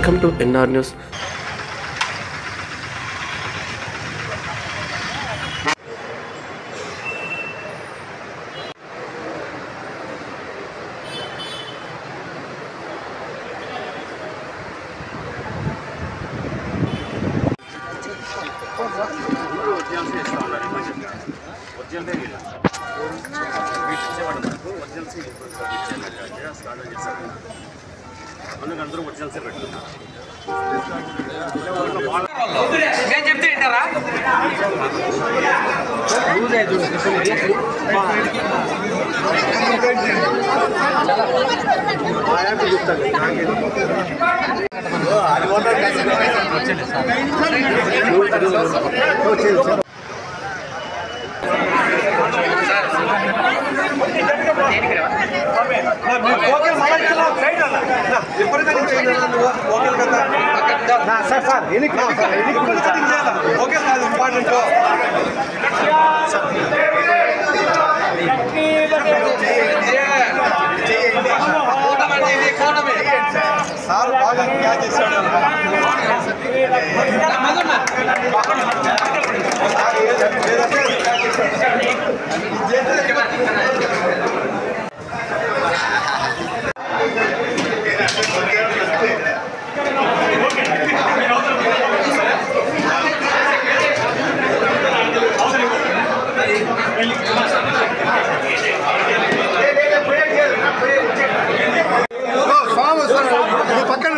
Welcome to NR News. అందరూ ఒరిజినల్సే పెట్టుకున్నారు. నేను చెప్తే వింటారా? సార్ బాగా క్యాచ్ చేశాడు. పక్కన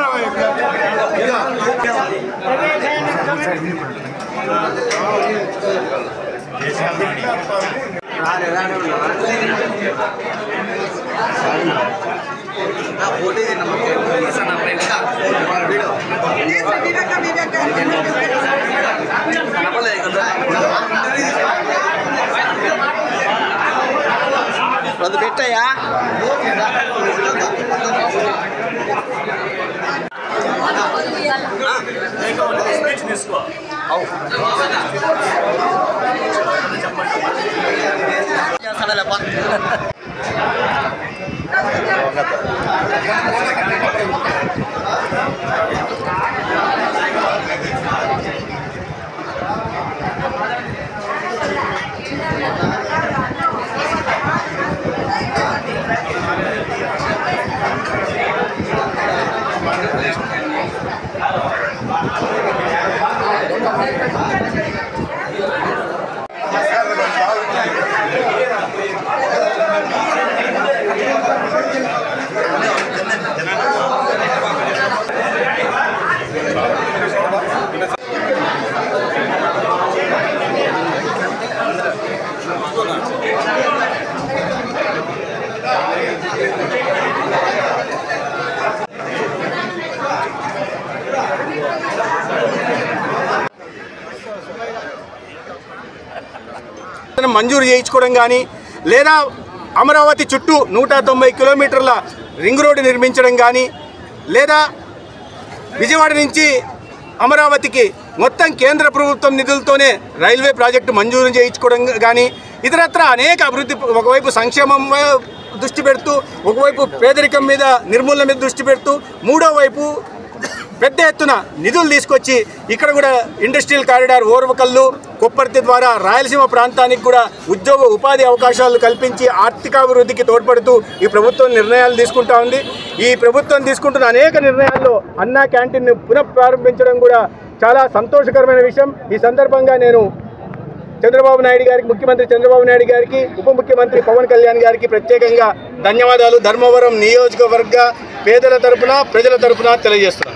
అది పెట్టయ్యా. మంజూరు చేయించుకోవడం కానీ లేదా అమరావతి చుట్టూ 190 కిలోమీటర్ల రింగ్ రోడ్డు నిర్మించడం కానీ లేదా విజయవాడ నుంచి అమరావతికి మొత్తం కేంద్ర ప్రభుత్వం నిధులతోనే రైల్వే ప్రాజెక్టు మంజూరు చేయించుకోవడం కానీ ఇతరత్ర అనేక అభివృద్ధి ఒకవైపు సంక్షేమం దృష్టి పెడుతూ ఒకవైపు పేదరికం మీద నిర్మూలన మీద దృష్టి పెడుతూ మూడో వైపు పెద్ద ఎత్తున నిధులు తీసుకొచ్చి ఇక్కడ కూడా ఇండస్ట్రియల్ కారిడార్ ఓర్వకల్లు కొప్పర్తి ద్వారా రాయలసీమ ప్రాంతానికి కూడా ఉద్యోగ ఉపాధి అవకాశాలు కల్పించి ఆర్థికాభివృద్ధికి తోడ్పడుతూ ఈ ప్రభుత్వం నిర్ణయాలు తీసుకుంటా ఉంది. ఈ ప్రభుత్వం తీసుకుంటున్న అనేక నిర్ణయాల్లో అన్నా క్యాంటీన్ను పునఃప్రారంభించడం కూడా చాలా సంతోషకరమైన విషయం. ఈ సందర్భంగా నేను చంద్రబాబు నాయుడు గారికి, ముఖ్యమంత్రి చంద్రబాబు నాయుడు గారికి, ఉప ముఖ్యమంత్రి పవన్ కళ్యాణ్ గారికి ప్రత్యేకంగా ధన్యవాదాలు ధర్మవరం నియోజకవర్గ పేదల తరపున ప్రజల తరపున తెలియజేస్తున్నాను.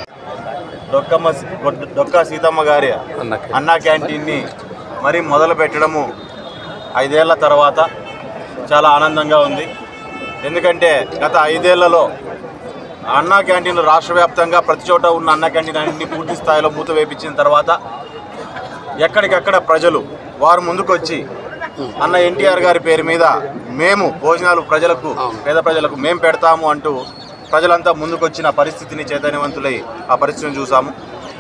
డొక్కా సీతమ్మ గారి అన్నా క్యాంటీన్ని మరి మొదలు పెట్టడము 5 ఏళ్ల తర్వాత చాలా ఆనందంగా ఉంది. ఎందుకంటే గత 5 ఏళ్లలో అన్నా క్యాంటీన్లు రాష్ట్ర వ్యాప్తంగా ప్రతి చోట ఉన్న అన్నా క్యాంటీన్ అన్నింటినీ పూర్తి స్థాయిలో మూత వేయించిన తర్వాత ఎక్కడికక్కడ ప్రజలు వారు ముందుకొచ్చి అన్న ఎన్టీఆర్ గారి పేరు మీద మేము భోజనాలు ప్రజలకు, పేద ప్రజలకు మేము పెడతాము అంటూ ప్రజలంతా ముందుకొచ్చిన పరిస్థితిని చైతన్యవంతులై ఆ పరిస్థితిని చూసాము.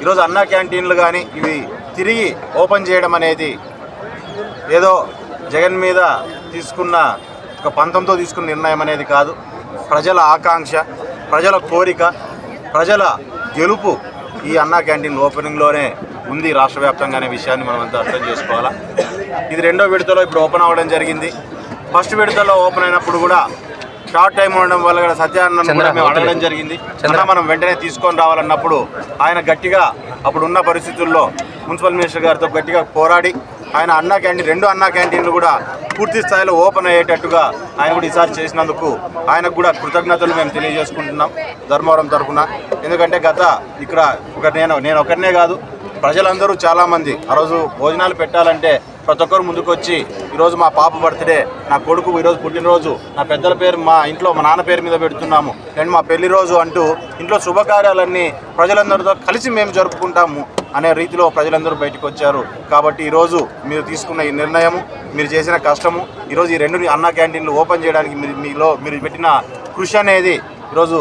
ఈరోజు అన్నా క్యాంటీన్లు కానీ ఇవి తిరిగి ఓపెన్ చేయడం అనేది ఏదో జగన్ మీద తీసుకున్న ఒక పంతంతో తీసుకున్న నిర్ణయం అనేది కాదు. ప్రజల ఆకాంక్ష, ప్రజల కోరిక, ప్రజల గెలుపు ఈ అన్నా క్యాంటీన్ ఓపెనింగ్లోనే ఉంది రాష్ట్ర వ్యాప్తంగా అనే విషయాన్ని మనం అంతా అర్థం చేసుకోవాలా. ఇది రెండో విడతలో ఇప్పుడు ఓపెన్ అవ్వడం జరిగింది. ఫస్ట్ విడతలో ఓపెన్ అయినప్పుడు కూడా షార్ట్ టైం ఉండడం వల్ల కూడా సత్యానంద్ కూడా మేము అడగడం జరిగింది. మనం వెంటనే తీసుకొని రావాలన్నప్పుడు ఆయన గట్టిగా అప్పుడున్న పరిస్థితుల్లో మున్సిపల్ మినిస్టర్ గారితో గట్టిగా పోరాడి ఆయన అన్నా క్యాంటీన్, 2 అన్నా క్యాంటీన్లు కూడా పూర్తి స్థాయిలో ఓపెన్ అయ్యేటట్టుగా ఆయన కూడా ఈసారి చేసినందుకు ఆయనకు కూడా కృతజ్ఞతలు మేము తెలియజేసుకుంటున్నాం ధర్మవరం తరఫున. ఎందుకంటే గత ఇక్కడ నేను ఒకరినే కాదు, ప్రజలందరూ చాలామంది ఆ రోజు భోజనాలు పెట్టాలంటే ప్రతి ఒక్కరు ముందుకొచ్చి ఈరోజు మా పాప బర్త్డే, నా కొడుకు ఈరోజు పుట్టినరోజు, నా పెద్దల పేరు మా ఇంట్లో మా నాన్న పేరు మీద పెడుతున్నాము అండ్ మా పెళ్లి రోజు అంటూ ఇంట్లో శుభకార్యాలన్నీ ప్రజలందరితో కలిసి మేము జరుపుకుంటాము అనే రీతిలో ప్రజలందరూ బయటకు వచ్చారు. కాబట్టి ఈరోజు మీరు తీసుకున్న ఈ నిర్ణయము, మీరు చేసిన కష్టము, ఈరోజు ఈ 2 అన్నా క్యాంటీన్లు ఓపెన్ చేయడానికి మీరు పెట్టిన కృషి అనేది ఈరోజు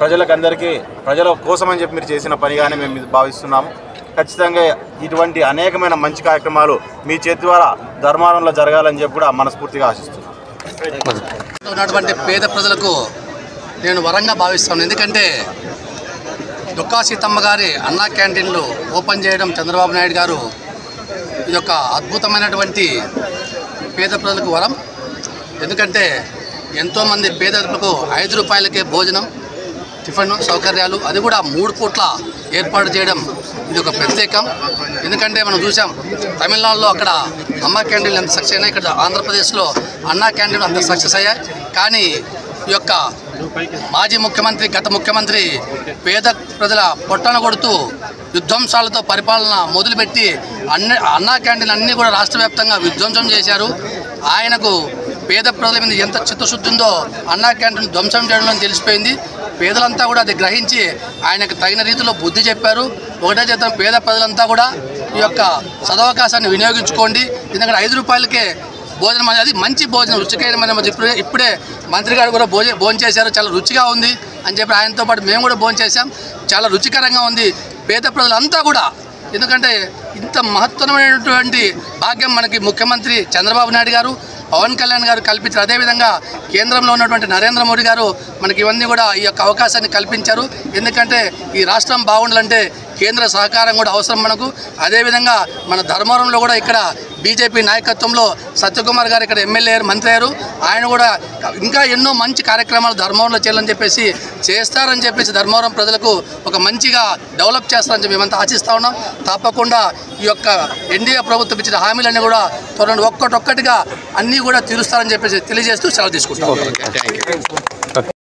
ప్రజలకందరికీ ప్రజల కోసమని చెప్పి మీరు చేసిన పనిగానే మేము భావిస్తున్నాము. ఖచ్చితంగా ఇటువంటి అనేకమైన మంచి కార్యక్రమాలు మీ చేతి ద్వారా ధర్మవరంలో జరగాలని చెప్పి కూడా మనస్ఫూర్తిగా ఆశిస్తున్నాం. ఉన్నటువంటి పేద ప్రజలకు నేను వరంగా భావిస్తాను. ఎందుకంటే దుక్కా సీతమ్మ గారి అన్నా క్యాంటీన్లు ఓపెన్ చేయడం చంద్రబాబు నాయుడు గారు ఇది ఒక అద్భుతమైనటువంటి పేద ప్రజలకు వరం. ఎందుకంటే ఎంతోమంది పేదలకు 5 రూపాయలకే భోజనం, టిఫిన్ సౌకర్యాలు, అది కూడా 3 పూట్ల ఏర్పాటు చేయడం ఇది ఒక ప్రత్యేకం. ఎందుకంటే మనం చూసాం తమిళనాడులో అక్కడ అన్నా క్యాంటీన్లు ఎంత సక్సెస్ అయినాయి, ఇక్కడ ఆంధ్రప్రదేశ్లో అన్నా క్యాంటీన్లు అంత సక్సెస్ అయ్యాయి. కానీ ఈ యొక్క మాజీ ముఖ్యమంత్రి, గత ముఖ్యమంత్రి పేద ప్రజల పొట్టన కొడుతూ విధ్వంసాలతో పరిపాలన మొదలుపెట్టి అన్నా క్యాంటీన్లు అన్నీ కూడా రాష్ట్ర వ్యాప్తంగా విధ్వంసం చేశారు. ఆయనకు పేద ప్రజల మీద ఎంత చిత్తశుద్ధి ఉందో అన్నా క్యాంటీన్ ధ్వంసం చేయడంలో తెలిసిపోయింది. పేదలంతా కూడా అది గ్రహించి ఆయనకు తగిన రీతిలో బుద్ధి చెప్పారు. ఒకటే చేద్దాం, పేద ప్రజలంతా కూడా ఈ యొక్క సదవకాశాన్ని వినియోగించుకోండి. ఎందుకంటే 5 రూపాయలకే భోజనం అనేది అది మంచి భోజనం, రుచికరమైన. ఇప్పుడే మంత్రి గారు కూడా భోజనం చేశారు, చాలా రుచిగా ఉంది అని చెప్పి ఆయనతో పాటు మేము కూడా భోజనం చేశాం. చాలా రుచికరంగా ఉంది. పేద ప్రజలంతా కూడా, ఎందుకంటే ఇంత మహత్తరమైనటువంటి భాగ్యం మనకి ముఖ్యమంత్రి చంద్రబాబు నాయుడు గారు, పవన్ కళ్యాణ్ గారు కల్పించారు. అదేవిధంగా కేంద్రంలో ఉన్నటువంటి నరేంద్ర మోడీ గారు మనకి ఇవన్నీ కూడా ఈ యొక్క అవకాశాన్ని కల్పించారు. ఎందుకంటే ఈ రాష్ట్రం బాగుండాలంటే కేంద్ర సహకారం కూడా అవసరం మనకు. అదేవిధంగా మన ధర్మవరంలో కూడా ఇక్కడ బీజేపీ నాయకత్వంలో సత్యకుమార్ గారు ఇక్కడ ఎమ్మెల్యే మంత్రి అయ్యారు. ఆయన కూడా ఇంకా ఎన్నో మంచి కార్యక్రమాలు ధర్మవరంలో చేయాలని చెప్పేసి చేస్తారని చెప్పేసి ధర్మవరం ప్రజలకు ఒక మంచిగా డెవలప్ చేస్తారని చెప్పి మేమంతా ఆశిస్తూ ఉన్నాం. తప్పకుండా ఈ యొక్క ఎన్డీఏ ప్రభుత్వం ఇచ్చిన హామీలన్నీ కూడా త్వరలో ఒక్కటొక్కటిగా అన్నీ కూడా తీరుస్తారని చెప్పేసి తెలియజేస్తూ సెలవు తీసుకుంటాం.